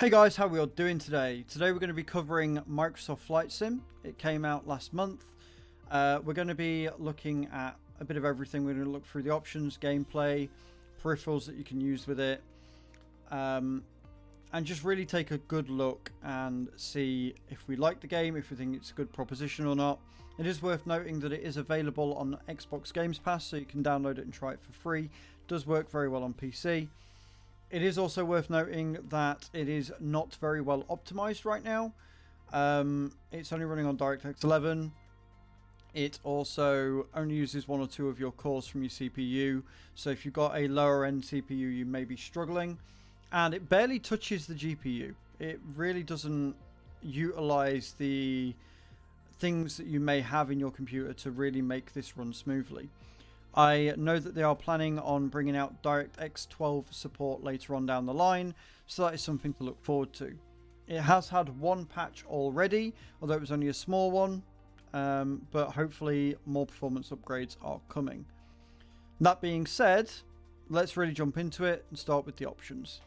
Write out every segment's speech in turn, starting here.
Hey guys, how are we all doing today? Today we're going to be covering Microsoft Flight Sim. It came out last month. We're going to be looking at a bit of everything. We're going to look through the options, gameplay, peripherals that you can use with it, and just really take a good look and see if we like the game, if we think it's a good proposition or not. It is worth noting that it is available on Xbox Games Pass, so you can download it and try it for free. It does work very well on PC. It is also worth noting that it is not very well optimized right now. It's only running on DirectX 11. It also only uses one or two of your cores from your CPU. So if you've got a lower end CPU, you may be struggling. And it barely touches the GPU. It really doesn't utilize the things that you may have in your computer to really make this run smoothly. I know that they are planning on bringing out DirectX 12 support later on down the line, so that is something to look forward to. It has had one patch already, although it was only a small one, but hopefully more performance upgrades are coming. That being said, let's really jump into it and start with the options.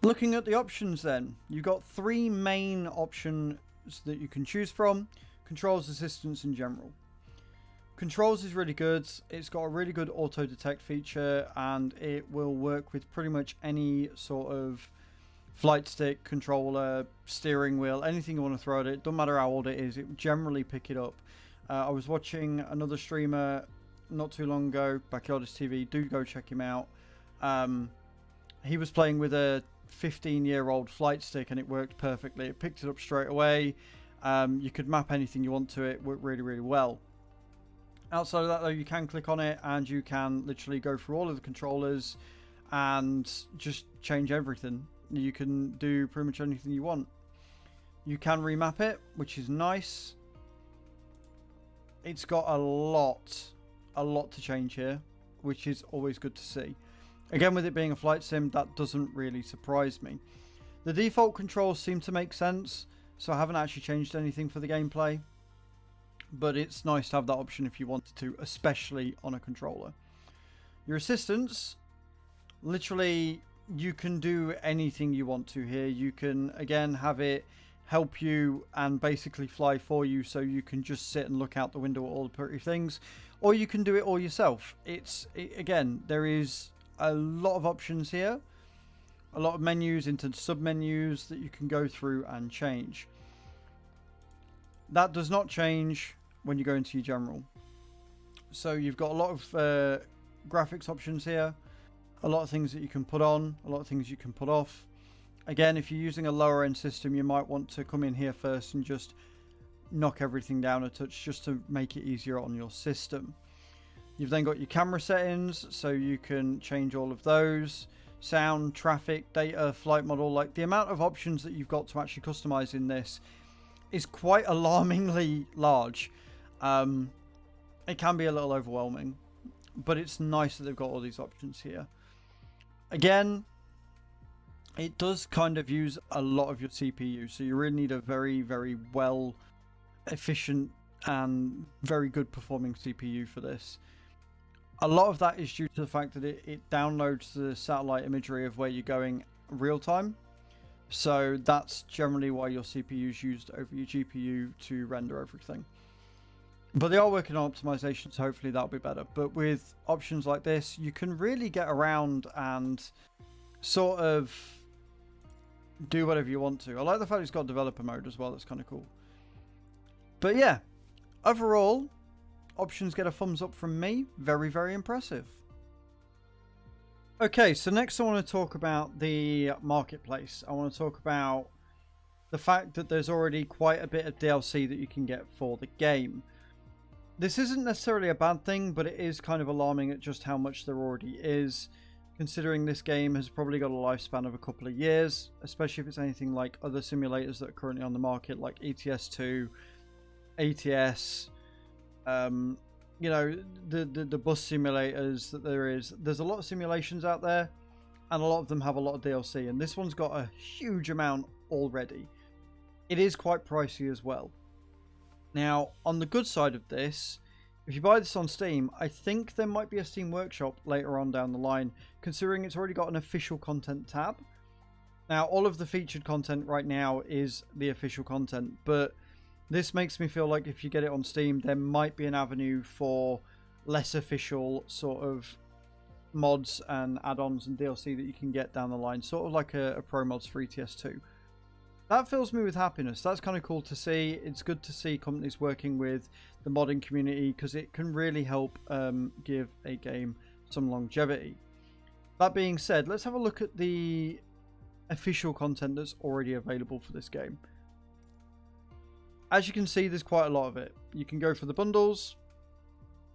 Looking at the options then, you've got three main options that you can choose from: controls, assistance, and general. Controls is really good. It's got a really good auto detect feature, and it will work with pretty much any sort of flight stick, controller, steering wheel, anything you want to throw at it. Doesn't matter how old it is, it will generally pick it up. I was watching another streamer not too long ago, Backyardist TV. Do go check him out. He was playing with a 15-year-old flight stick, and it worked perfectly. It picked it up straight away. You could map anything you want to it. Worked really, really well. Outside of that, though, you can click on it and you can literally go through all of the controllers and just change everything. You can do pretty much anything you want. You can remap it, which is nice. It's got a lot to change here, which is always good to see. Again, with it being a flight sim, that doesn't really surprise me. The default controls seem to make sense, so I haven't actually changed anything for the gameplay. But it's nice to have that option if you wanted to, especially on a controller. Your assistance, literally, you can do anything you want to here. You can, again, have it help you and basically fly for you, so you can just sit and look out the window at all the pretty things. Or you can do it all yourself. Again, there is a lot of options here. A lot of menus into sub-menus that you can go through and change. That does not change when you go into your general. So you've got a lot of graphics options here, a lot of things that you can put on, a lot of things you can put off. Again, if you're using a lower end system, you might want to come in here first and just knock everything down a touch just to make it easier on your system. You've then got your camera settings, so you can change all of those. Sound, traffic, data, flight model. Like, the amount of options that you've got to actually customize in this is quite alarmingly large. It can be a little overwhelming, but it's nice that they've got all these options here. Again, it does kind of use a lot of your CPU, so you really need a very, very well efficient and very good performing CPU for this. A lot of that is due to the fact that it downloads the satellite imagery of where you're going real time. So that's generally why your CPU is used over your GPU to render everything. But they are working on optimization, so hopefully that'll be better. But with options like this, you can really get around and sort of do whatever you want to. I like the fact it's got developer mode as well. That's kind of cool. But yeah, overall, options get a thumbs up from me. Very, very impressive. Okay, so next I want to talk about the marketplace. I want to talk about the fact that there's already quite a bit of DLC that you can get for the game. This isn't necessarily a bad thing, but it is kind of alarming at just how much there already is, considering this game has probably got a lifespan of a couple of years, especially if it's anything like other simulators that are currently on the market, like ETS2, ATS, you know, the bus simulators that there is. There's a lot of simulations out there, and a lot of them have a lot of DLC, and this one's got a huge amount already. It is quite pricey as well. Now, on the good side of this, if you buy this on Steam, I think there might be a Steam Workshop later on down the line, considering it's already got an official content tab. Now, all of the featured content right now is the official content, but this makes me feel like if you get it on Steam, there might be an avenue for less official sort of mods and add-ons and DLC that you can get down the line, sort of like a Pro Mods for ETS2. That fills me with happiness. That's kind of cool to see. It's good to see companies working with the modding community because it can really help give a game some longevity. That being said, let's have a look at the official content that's already available for this game. As you can see, there's quite a lot of it. You can go for the bundles.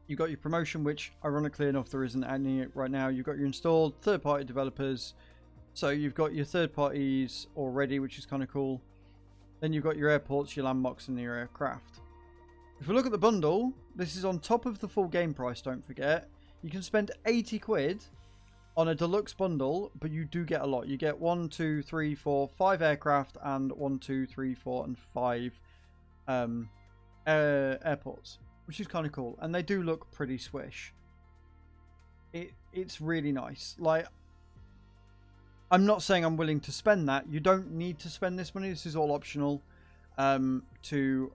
You've got your promotion, which ironically enough there isn't any right now. You've got your installed third-party developers. So you've got your third parties already, which is kind of cool. Then you've got your airports, your landmarks, and your aircraft. If we look at the bundle, this is on top of the full game price, don't forget. You can spend 80 quid on a deluxe bundle, but you do get a lot. You get 1, 2, 3, 4, 5 aircraft and 1, 2, 3, 4, and 5 airports, which is kind of cool. And they do look pretty swish. It's really nice. Like, I'm not saying I'm willing to spend that. You don't need to spend this money. This is all optional to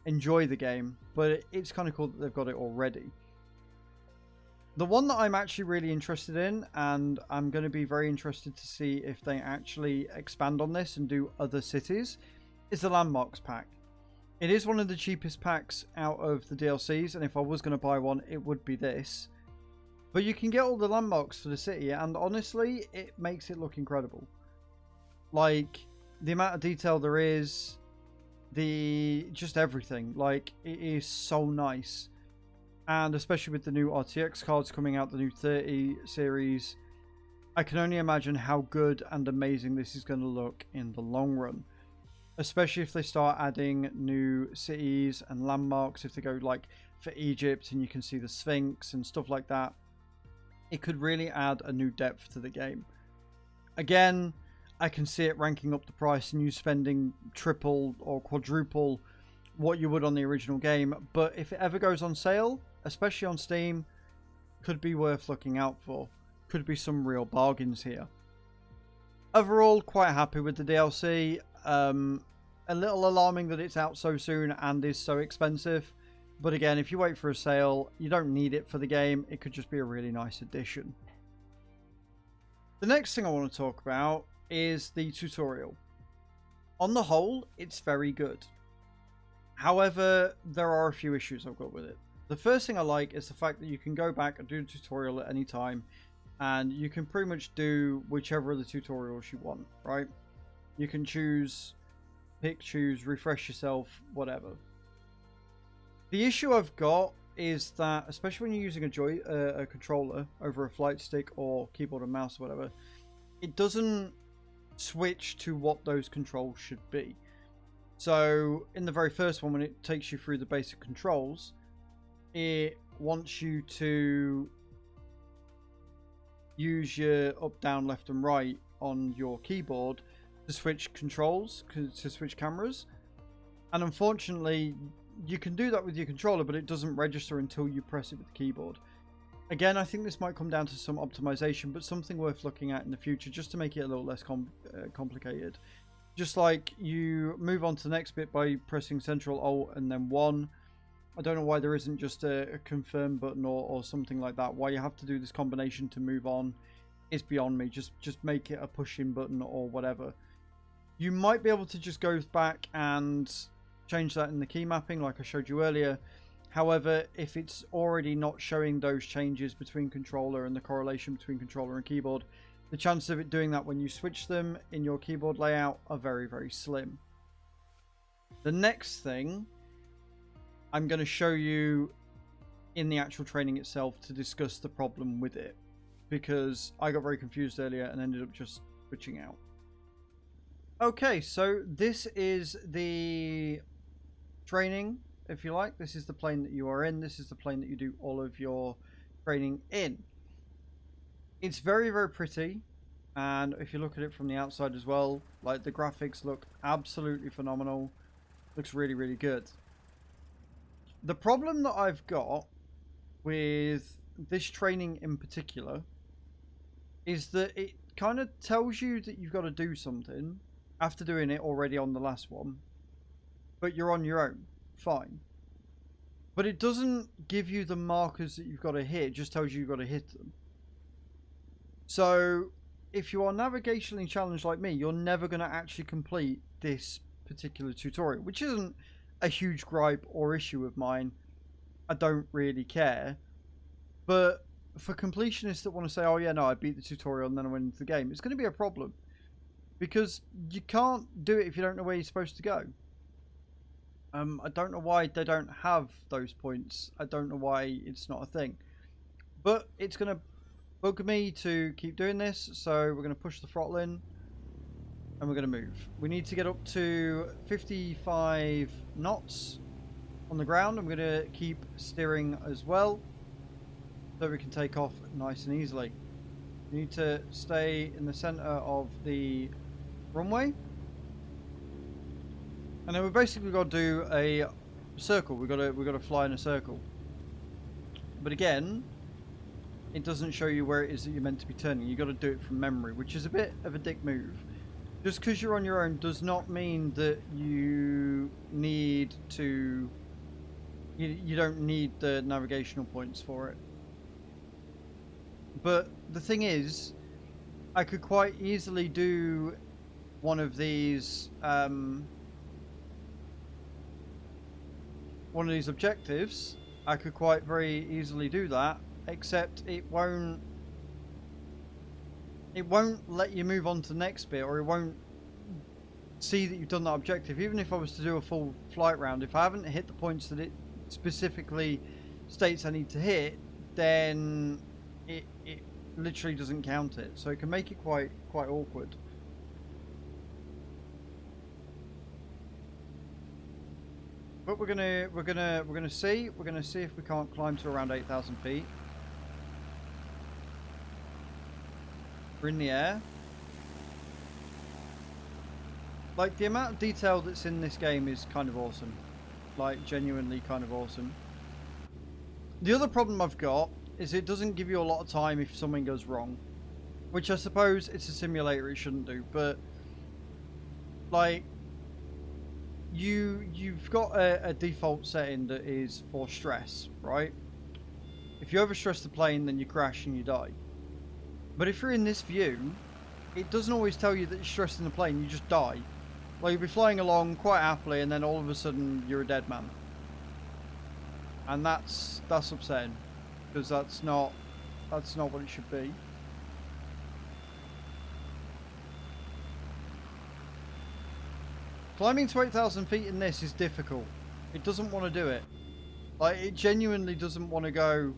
enjoy the game. But it's kind of cool that they've got it already. The one that I'm actually really interested in, and I'm going to be very interested to see if they actually expand on this and do other cities, is the Landmarks pack. It is one of the cheapest packs out of the DLCs, and if I was going to buy one, it would be this. But you can get all the landmarks for the city, and honestly, it makes it look incredible. Like, the amount of detail there is, just everything. Like, it is so nice. And especially with the new RTX cards coming out, the new 30 series, I can only imagine how good and amazing this is going to look in the long run. Especially if they start adding new cities and landmarks, if they go like for Egypt and you can see the Sphinx and stuff like that. It could really add a new depth to the game. Again, I can see it ranking up the price and you spending triple or quadruple what you would on the original game. But if it ever goes on sale, especially on Steam, could be worth looking out for. Could be some real bargains here. Overall, quite happy with the DLC. A little alarming that it's out so soon and is so expensive. But again, if you wait for a sale, you don't need it for the game. It could just be a really nice addition. The next thing I want to talk about is the tutorial. On the whole, it's very good. However, there are a few issues I've got with it. The first thing I like is the fact that you can go back and do the tutorial at any time. And you can pretty much do whichever of the tutorials you want, right? You can choose, pick, choose, refresh yourself, whatever. The issue I've got is that, especially when you're using a controller over a flight stick or keyboard and mouse or whatever, it doesn't switch to what those controls should be. So in the very first one, when it takes you through the basic controls, it wants you to use your up, down, left and right on your keyboard to switch controls, to switch cameras. And unfortunately, you can do that with your controller, but it doesn't register until you press it with the keyboard. Again, I think this might come down to some optimization, but something worth looking at in the future just to make it a little less complicated. Just like you move on to the next bit by pressing Ctrl Alt and then 1. I don't know why there isn't just a confirm button or something like that. Why you have to do this combination to move on is beyond me. Just make it a push-in button or whatever. You might be able to just go back and change that in the key mapping like I showed you earlier. However, if it's already not showing those changes between controller and the correlation between controller and keyboard, the chances of it doing that when you switch them in your keyboard layout are very, very slim. The next thing I'm going to show you in the actual training itself to discuss the problem with it, because I got very confused earlier and ended up just switching out. Okay, so this is the training, if you like. This is the plane that you are in. This is the plane that you do all of your training in. It's very, very pretty, and if you look at it from the outside as well, like the graphics look absolutely phenomenal. Looks really, really good. The problem that I've got with this training in particular is that it kind of tells you that you've got to do something after doing it already on the last one, but you're on your own. Fine. But it doesn't give you the markers that you've got to hit, it just tells you you've got to hit them. So if you are navigationally challenged like me, you're never going to actually complete this particular tutorial, which isn't a huge gripe or issue of mine. I don't really care. But for completionists that want to say, oh yeah, no, I beat the tutorial and then I went into the game, it's going to be a problem. Because you can't do it if you don't know where you're supposed to go. I don't know why they don't have those points. I don't know why it's not a thing. But it's going to bug me to keep doing this, so we're going to push the throttle in and we're going to move. We need to get up to 55 knots on the ground. I'm going to keep steering as well so we can take off nice and easily. We need to stay in the center of the runway, and then we basically got to do a circle. We've got to fly in a circle. But again, it doesn't show you where it is that you're meant to be turning. You've got to do it from memory, which is a bit of a dick move. Just because you're on your own does not mean that you need to... You don't need the navigational points for it. But the thing is, I could quite easily do one of these objectives. I could quite very easily do that, except it won't let you move on to the next bit, or it won't see that you've done that objective. Even if I was to do a full flight round, if I haven't hit the points that it specifically states I need to hit, then it literally doesn't count it. So it can make it quite awkward. But we're gonna see if we can't climb to around 8,000 feet. We're in the air. Like, the amount of detail that's in this game is kind of awesome. Like, genuinely kind of awesome. The other problem I've got is it doesn't give you a lot of time if something goes wrong. Which I suppose it's a simulator, it shouldn't do, but like, you've got a default setting that is for stress, right? If you overstress the plane, then you crash and you die. But if you're in this view, it doesn't always tell you that you're stressing the plane, you just die. Like, you'll be flying along quite happily and then all of a sudden you're a dead man. And that's upsetting, because that's not what it should be. Climbing to 8,000 feet in this is difficult. It doesn't want to do it. Like, it genuinely doesn't want to go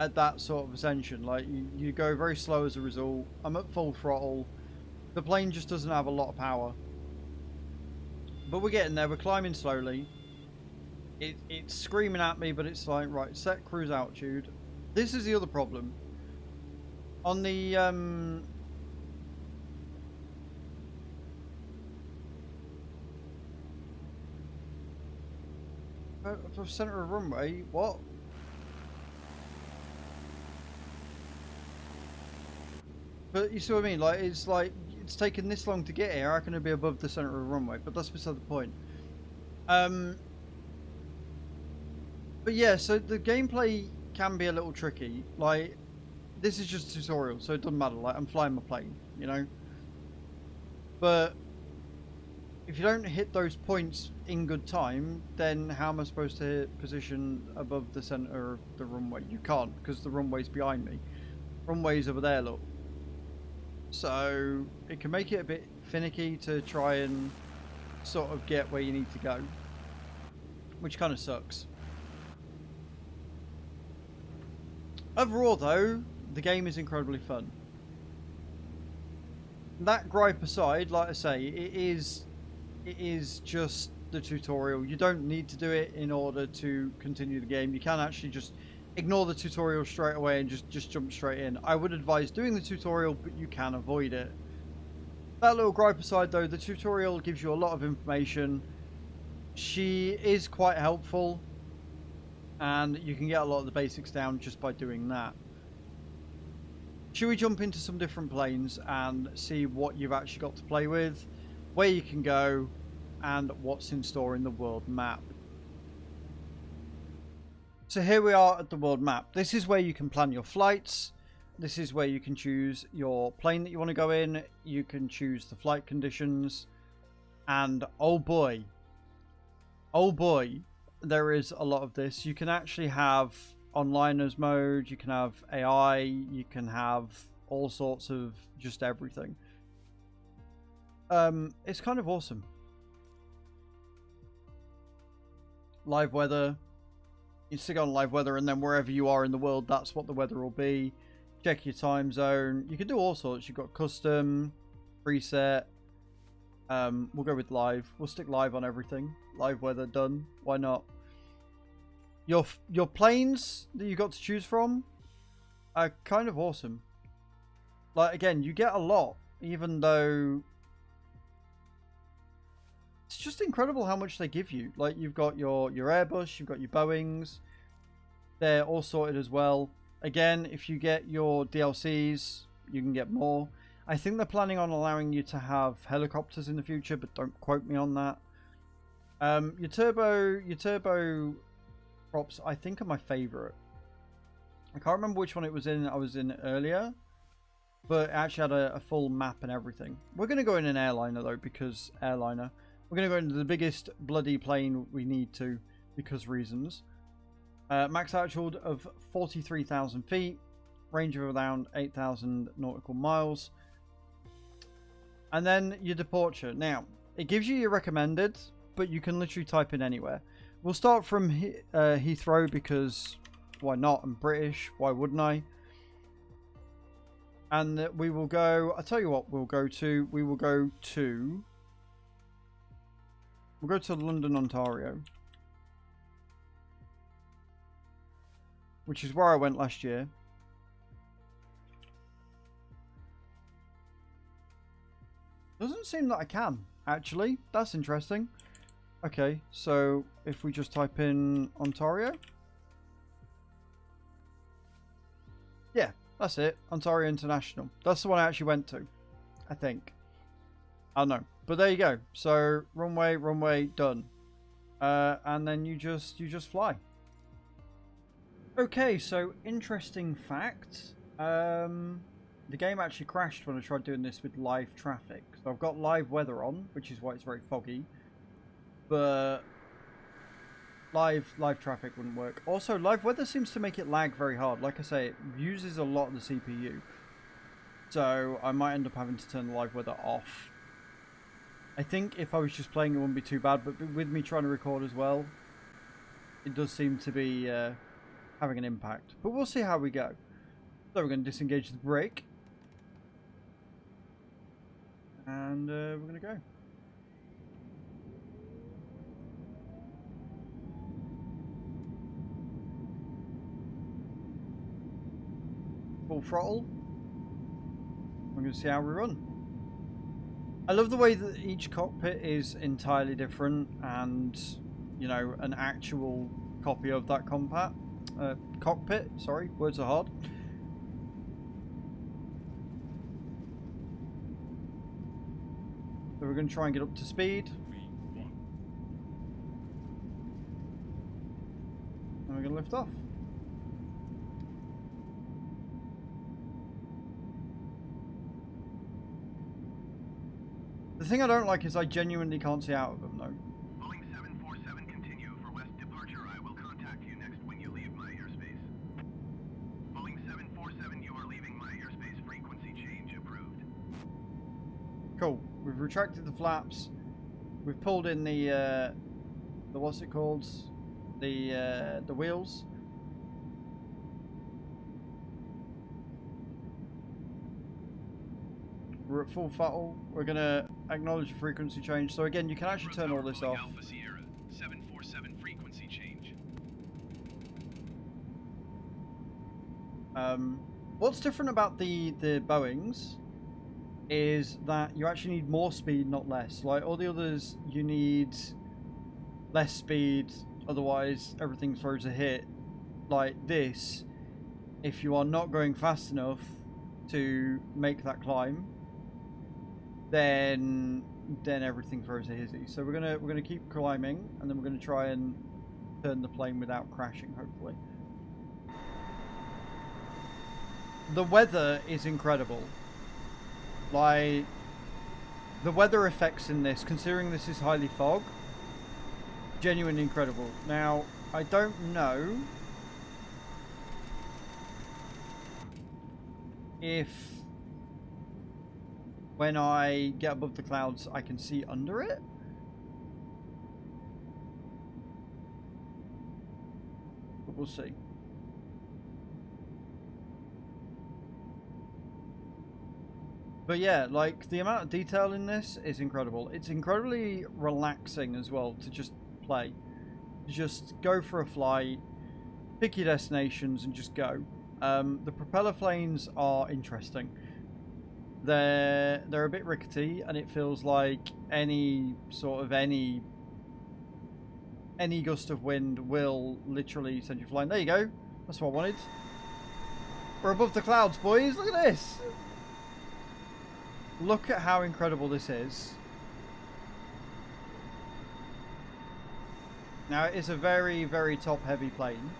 at that sort of ascension. Like, you go very slow as a result. I'm at full throttle. The plane just doesn't have a lot of power. But we're getting there. We're climbing slowly. It's screaming at me, but it's like, right, set cruise altitude. This is the other problem. On the center of runway, what? But you see what I mean? Like, it's taken this long to get here. How can it be above the center of the runway? But that's beside the point. But yeah, so the gameplay can be a little tricky. Like, this is just a tutorial, so it doesn't matter. Like, I'm flying my plane, you know? But if you don't hit those points in good time, then how am I supposed to hit position above the center of the runway? You can't, because the runway's behind me. Runway's over there, look. So it can make it a bit finicky to try and sort of get where you need to go, which kind of sucks. Overall though, the game is incredibly fun. That gripe aside, like I say, it is just the tutorial. You don't need to do it in order to continue the game. You can actually just ignore the tutorial straight away and just jump straight in. I would advise doing the tutorial, but you can avoid it. That little gripe aside though, the tutorial gives you a lot of information. She is quite helpful, and you can get a lot of the basics down just by doing that. should we jump into some different planes and see what you've actually got to play with, where you can go, and what's in store in the world map? So here we are at the world map. This is where you can plan your flights. This is where you can choose your plane that you want to go in. You can choose the flight conditions. And oh boy, there is a lot of this. You can actually have onliners mode, you can have AI, you can have all sorts of just everything. It's kind of awesome. Live weather. You stick on live weather, and then wherever you are in the world, that's what the weather will be. Check your time zone. You can do all sorts. You've got custom, preset. We'll go with live. We'll stick live on everything. Live weather done. Why not? Your planes that you got to choose from are kind of awesome. Like, again, you get a lot, even though it's just incredible how much they give you. Like, you've got your Airbus, you've got your Boeings. They're all sorted as well. Again, if you get your DLCs, you can get more. I think they're planning on allowing you to have helicopters in the future, but don't quote me on that. Your turbo props, I think, are my favorite. I can't remember which one it was in. I was in earlier, but it actually had a full map and everything. We're going to go in an airliner though, because airliner. We're going to go into the biggest bloody plane we need to, because reasons. Max altitude of 43,000 feet, range of around 8,000 nautical miles. And then your departure. Now, it gives you your recommended, but you can literally type in anywhere. We'll start from Heathrow, because why not? I'm British, why wouldn't I? And we will go, I'll tell you what we'll go to. We'll go to London, Ontario, which is where I went last year. Doesn't seem that I can, actually. That's interesting. Okay, so if we just type in Ontario. Yeah, that's it. Ontario International. That's the one I actually went to, I think. I don't know. But there you go. So runway, done. And then you just fly. Okay, so interesting fact. The game actually crashed when I tried doing this with live traffic. So I've got live weather on, which is why it's very foggy. But live traffic wouldn't work. Also, live weather seems to make it lag very hard. Like I say, it uses a lot of the CPU. So I might end up having to turn the live weather off. I think if I was just playing, it wouldn't be too bad. But with me trying to record as well, it does seem to be having an impact. But we'll see how we go. So we're going to disengage the brake. And we're going to go. Full throttle. We're going to see how we run. I love the way that each cockpit is entirely different, and, you know, an actual copy of that cockpit. Sorry, words are hard. So we're going to try and get up to speed. And we're going to lift off. The thing I don't like is I genuinely can't see out of them, though. Boeing 747 continue for west departure. I will contact you next when you leave my airspace. Boeing 747, you are leaving my airspace. Frequency change approved. Cool. We've retracted the flaps. We've pulled in the what's it called? The wheels. We're at full throttle. We're gonna acknowledge the frequency change. So again, you can actually turn all this off. Alpha Sierra 747 frequency change. What's different about the Boeings is that you actually need more speed, not less. Like all the others, you need less speed, otherwise everything throws a hit. Like this, if you are not going fast enough, to make that climb, then everything's rosy hazy. So we're gonna keep climbing, and then we're gonna try and turn the plane without crashing, hopefully. The weather is incredible. Like, the weather effects in this, considering this is highly fog, genuinely incredible. Now, I don't know if when I get above the clouds I can see under it. But we'll see. But yeah, like, the amount of detail in this is incredible. It's incredibly relaxing as well to just play. Just go for a flight, pick your destinations, and just go. The propeller planes are interesting. They're a bit rickety, and it feels like any gust of wind will literally send you flying. There you go. That's what I wanted. We're above the clouds, boys. Look at this. Look at how incredible this is. Now, it is a very, very top-heavy plane.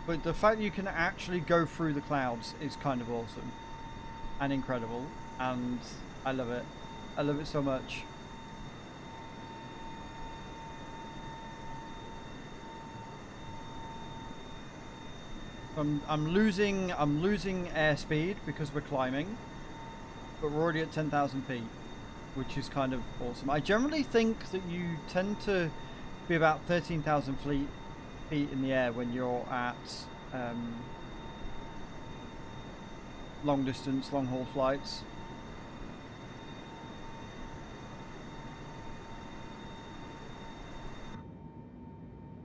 But the fact that you can actually go through the clouds is kind of awesome. And incredible. And I love it. I love it so much. I'm losing airspeed because we're climbing, but we're already at 10,000 feet, which is kind of awesome. I generally think that you tend to be about 13,000 feet in the air when you're at long distance, long haul flights.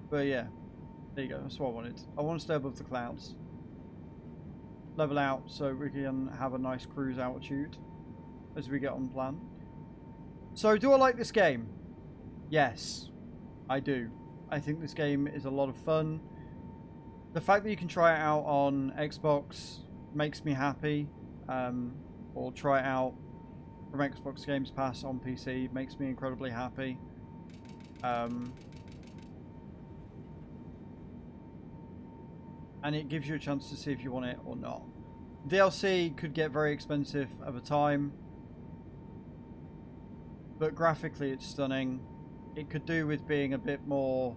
But yeah. There you go, that's what I wanted. I want to stay above the clouds. Level out so we can have a nice cruise altitude as we get on plan. So, do I like this game? Yes, I do. I think this game is a lot of fun. The fact that you can try it out on Xbox makes me happy. Or try it out from Xbox Games Pass on PC makes me incredibly happy. And it gives you a chance to see if you want it or not. DLC could get very expensive over time, but graphically it's stunning. It could do with being a bit more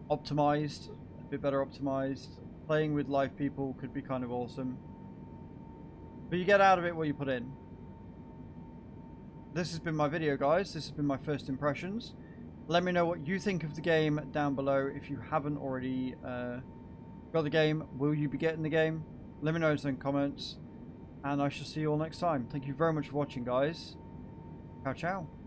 optimized, a bit better optimized. Playing with live people could be kind of awesome, but you get out of it what you put in. This has been my video, guys. This has been my first impressions. Let me know what you think of the game down below. If you haven't already got the game, will you be getting the game? Let me know in the comments, and I shall see you all next time. Thank you very much for watching, guys. Ciao, ciao.